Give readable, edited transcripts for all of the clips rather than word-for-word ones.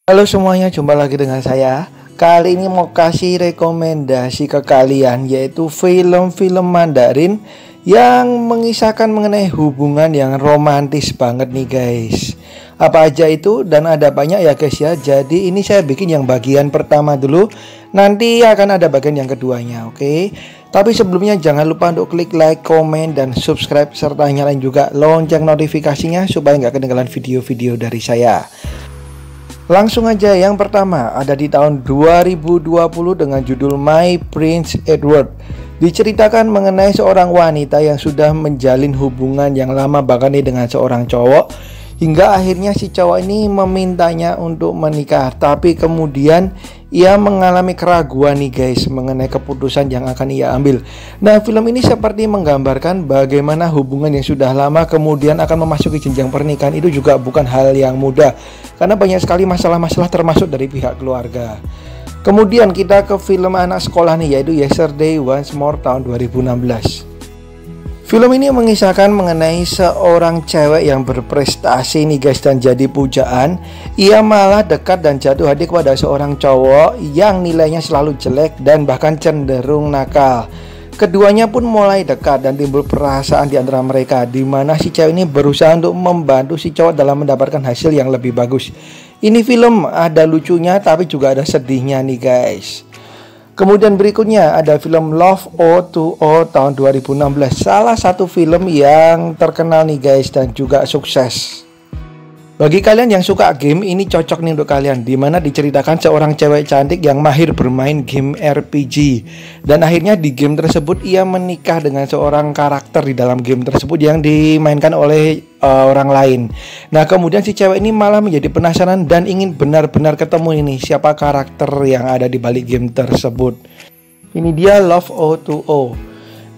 Halo semuanya, jumpa lagi dengan saya. Kali ini mau kasih rekomendasi ke kalian, yaitu film-film Mandarin yang mengisahkan mengenai hubungan yang romantis banget nih guys. Apa aja itu dan ada banyak ya guys ya. Jadi ini saya bikin yang bagian pertama dulu, nanti akan ada bagian yang keduanya, oke? Tapi sebelumnya jangan lupa untuk klik like, komen, dan subscribe serta nyalain juga lonceng notifikasinya supaya nggak ketinggalan video-video dari saya. Langsung aja, yang pertama ada di tahun 2020 dengan judul My Prince Edward. Diceritakan mengenai seorang wanita yang sudah menjalin hubungan yang lama bahkan dengan seorang cowok, hingga akhirnya si cowok ini memintanya untuk menikah. Tapi kemudian ia mengalami keraguan nih guys mengenai keputusan yang akan ia ambil. Nah, film ini seperti menggambarkan bagaimana hubungan yang sudah lama kemudian akan memasuki jenjang pernikahan itu juga bukan hal yang mudah, karena banyak sekali masalah-masalah termasuk dari pihak keluarga. Kemudian kita ke film anak sekolah nih, yaitu Yesterday Once More tahun 2016. Film ini mengisahkan mengenai seorang cewek yang berprestasi nih guys dan jadi pujaan. Ia malah dekat dan jatuh hati kepada seorang cowok yang nilainya selalu jelek dan bahkan cenderung nakal. Keduanya pun mulai dekat dan timbul perasaan di antara mereka, di mana si cewek ini berusaha untuk membantu si cowok dalam mendapatkan hasil yang lebih bagus. Ini film ada lucunya tapi juga ada sedihnya nih guys. Kemudian berikutnya ada film Love O2O tahun 2016. Salah satu film yang terkenal nih guys dan juga sukses. Bagi kalian yang suka game, ini cocok nih untuk kalian, dimana diceritakan seorang cewek cantik yang mahir bermain game RPG. Dan akhirnya di game tersebut ia menikah dengan seorang karakter di dalam game tersebut yang dimainkan oleh orang lain. Nah, kemudian si cewek ini malah menjadi penasaran dan ingin benar-benar ketemu ini siapa karakter yang ada di balik game tersebut. Ini dia Love O2O.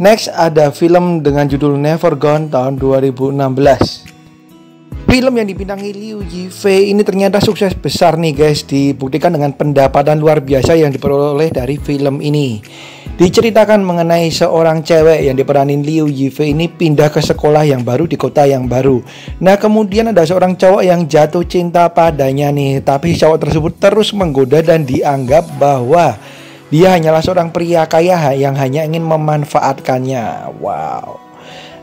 Next ada film dengan judul Never Gone tahun 2016. Film yang dibintangi Liu Yifei ini ternyata sukses besar nih guys, dibuktikan dengan pendapatan luar biasa yang diperoleh dari film ini. Diceritakan mengenai seorang cewek yang diperanin Liu Yifei ini pindah ke sekolah yang baru di kota yang baru. Nah, kemudian ada seorang cowok yang jatuh cinta padanya nih, tapi cowok tersebut terus menggoda dan dianggap bahwa dia hanyalah seorang pria kaya yang hanya ingin memanfaatkannya. Wow.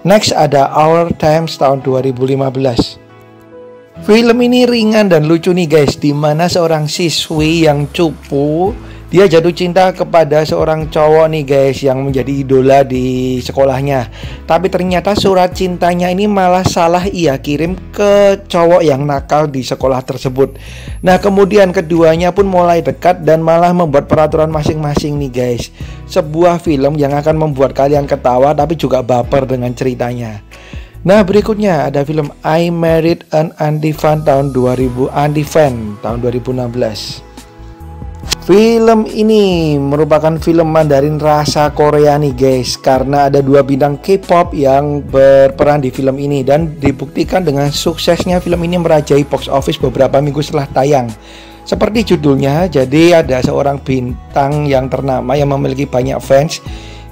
Next ada Our Times tahun 2015. Film ini ringan dan lucu nih guys, dimana seorang siswi yang cupu, dia jatuh cinta kepada seorang cowok nih guys yang menjadi idola di sekolahnya. Tapi ternyata surat cintanya ini malah salah ia kirim ke cowok yang nakal di sekolah tersebut. Nah, kemudian keduanya pun mulai dekat dan malah membuat peraturan masing-masing nih guys. Sebuah film yang akan membuat kalian ketawa tapi juga baper dengan ceritanya. Nah, berikutnya ada film I Married an Andy Fan tahun 2016. Film ini merupakan film Mandarin rasa Korea nih guys, karena ada dua bintang K-pop yang berperan di film ini dan dibuktikan dengan suksesnya film ini merajai box office beberapa minggu setelah tayang. Seperti judulnya, jadi ada seorang bintang yang ternama yang memiliki banyak fans,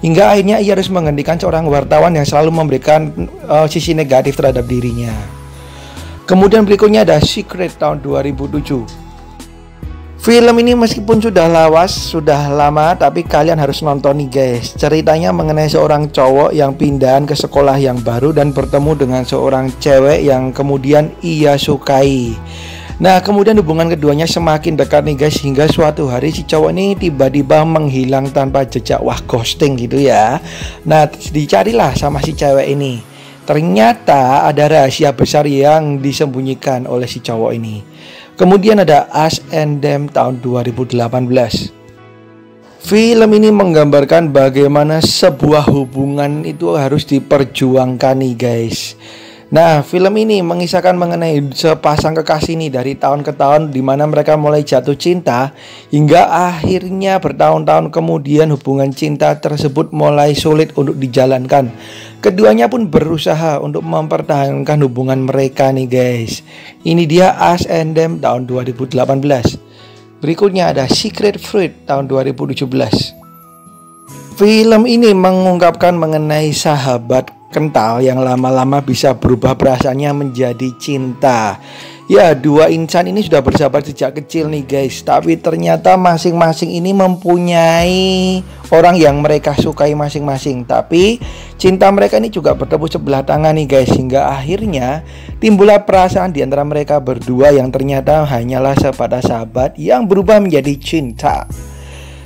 hingga akhirnya ia harus menghentikan seorang wartawan yang selalu memberikan sisi negatif terhadap dirinya. Kemudian berikutnya ada Secret tahun 2007. Film ini meskipun sudah lawas, sudah lama, tapi kalian harus nonton nih guys. Ceritanya mengenai seorang cowok yang pindahan ke sekolah yang baru dan bertemu dengan seorang cewek yang kemudian ia sukai. Nah, kemudian hubungan keduanya semakin dekat nih guys, hingga suatu hari si cowok ini tiba-tiba menghilang tanpa jejak. Wah, ghosting gitu ya. Nah, dicarilah sama si cewek ini. Ternyata ada rahasia besar yang disembunyikan oleh si cowok ini. Kemudian ada Us and Them tahun 2018. Film ini menggambarkan bagaimana sebuah hubungan itu harus diperjuangkan nih guys. Nah, film ini mengisahkan mengenai sepasang kekasih nih dari tahun ke tahun, di mana mereka mulai jatuh cinta hingga akhirnya bertahun-tahun kemudian hubungan cinta tersebut mulai sulit untuk dijalankan. Keduanya pun berusaha untuk mempertahankan hubungan mereka nih guys. Ini dia Us and Them tahun 2018. Berikutnya ada Secret Fruit tahun 2017. Film ini mengungkapkan mengenai sahabat kental yang lama-lama bisa berubah perasaannya menjadi cinta. Ya, dua insan ini sudah bersahabat sejak kecil nih guys, tapi ternyata masing-masing ini mempunyai orang yang mereka sukai masing-masing. Tapi cinta mereka ini juga bertepuk sebelah tangan nih guys, hingga akhirnya timbullah perasaan di antara mereka berdua yang ternyata hanyalah sebatas sahabat yang berubah menjadi cinta.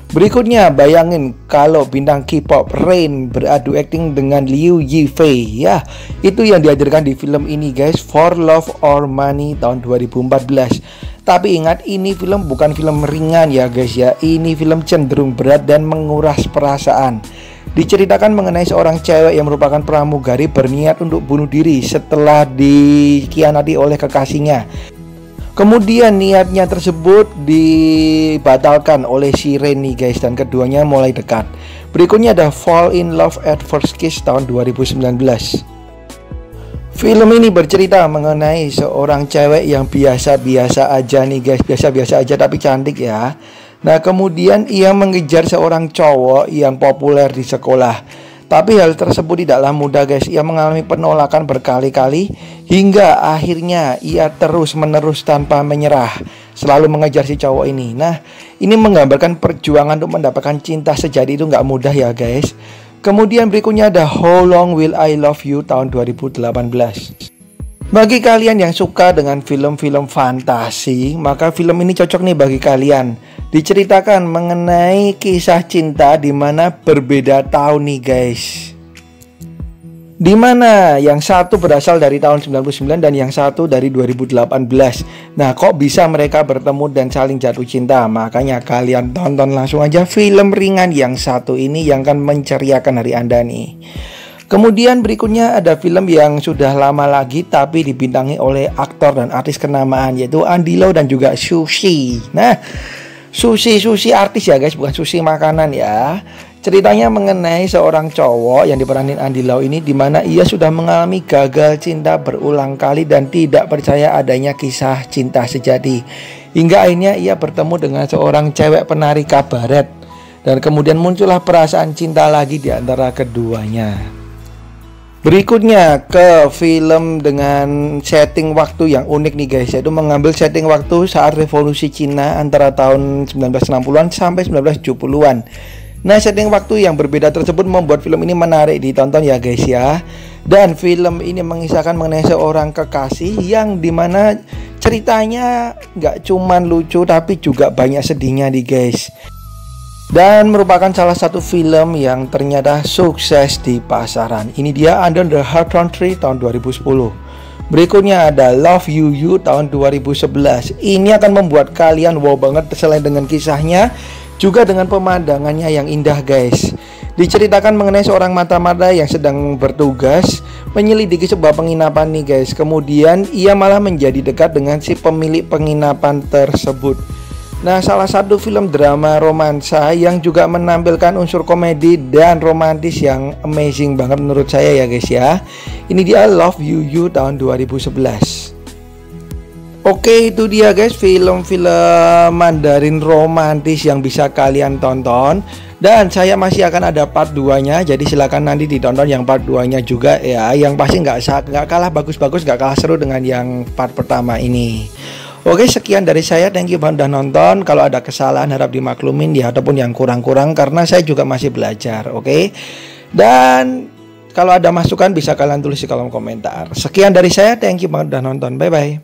Berikutnya, bayangin kalau bintang K-pop Rain beradu akting dengan Liu Yifei. Ya, itu yang dihadirkan di film ini guys, For Love or Money tahun 2014. Tapi ingat, ini film bukan film ringan ya guys ya. Ini film cenderung berat dan menguras perasaan. Diceritakan mengenai seorang cewek yang merupakan pramugari berniat untuk bunuh diri setelah dikhianati oleh kekasihnya. Kemudian niatnya tersebut dibatalkan oleh si Rain nih guys, dan keduanya mulai dekat. Berikutnya ada Fall in Love at First Kiss tahun 2019. Film ini bercerita mengenai seorang cewek yang biasa-biasa aja nih guys, biasa-biasa aja tapi cantik ya. Nah, kemudian ia mengejar seorang cowok yang populer di sekolah. Tapi hal tersebut tidaklah mudah guys. Ia mengalami penolakan berkali-kali hingga akhirnya ia terus-menerus tanpa menyerah selalu mengejar si cowok ini. Nah, ini menggambarkan perjuangan untuk mendapatkan cinta sejati itu nggak mudah ya guys. Kemudian berikutnya ada How Long Will I Love You tahun 2018. Bagi kalian yang suka dengan film-film fantasi, maka film ini cocok nih bagi kalian. Diceritakan mengenai kisah cinta di mana berbeda tahun nih guys. Di mana yang satu berasal dari tahun 99 dan yang satu dari 2018. Nah, kok bisa mereka bertemu dan saling jatuh cinta? Makanya kalian tonton langsung aja film ringan yang satu ini yang akan menceriakan hari Anda nih. Kemudian berikutnya ada film yang sudah lama lagi tapi dibintangi oleh aktor dan artis kenamaan, yaitu Andy Lau dan juga Sushi. Nah, Sushi artis ya guys, bukan sushi makanan ya. Ceritanya mengenai seorang cowok yang diperanin Andy Lau ini, dimana ia sudah mengalami gagal cinta berulang kali dan tidak percaya adanya kisah cinta sejati. Hingga akhirnya ia bertemu dengan seorang cewek penari kabaret, dan kemudian muncullah perasaan cinta lagi di antara keduanya. Berikutnya ke film dengan setting waktu yang unik nih guys, yaitu mengambil setting waktu saat revolusi Cina antara tahun 1960-an sampai 1970-an. Nah, setting waktu yang berbeda tersebut membuat film ini menarik ditonton ya guys ya. Dan film ini mengisahkan mengenai seorang kekasih yang dimana ceritanya nggak cuman lucu tapi juga banyak sedihnya nih guys. Dan merupakan salah satu film yang ternyata sukses di pasaran. Ini dia Under the Heart Country tahun 2010. Berikutnya ada Love You You tahun 2011. Ini akan membuat kalian wow banget selain dengan kisahnya, juga dengan pemandangannya yang indah guys. Diceritakan mengenai seorang mata-mata yang sedang bertugas menyelidiki sebuah penginapan nih guys. Kemudian ia malah menjadi dekat dengan si pemilik penginapan tersebut. Nah, salah satu film drama romansa yang juga menampilkan unsur komedi dan romantis yang amazing banget menurut saya ya guys ya. Ini dia Love You You tahun 2011. Oke, itu dia guys film-film Mandarin romantis yang bisa kalian tonton. Dan saya masih akan ada part 2-nya, jadi silakan nanti ditonton yang part 2-nya juga ya. Yang pasti nggak kalah bagus-bagus, nggak kalah seru dengan yang part pertama ini. Oke, sekian dari saya, thank you banget udah nonton. Kalau ada kesalahan harap dimaklumin ya, ataupun yang kurang-kurang karena saya juga masih belajar, oke. Dan kalau ada masukan bisa kalian tulis di kolom komentar. Sekian dari saya, thank you banget udah nonton, bye bye.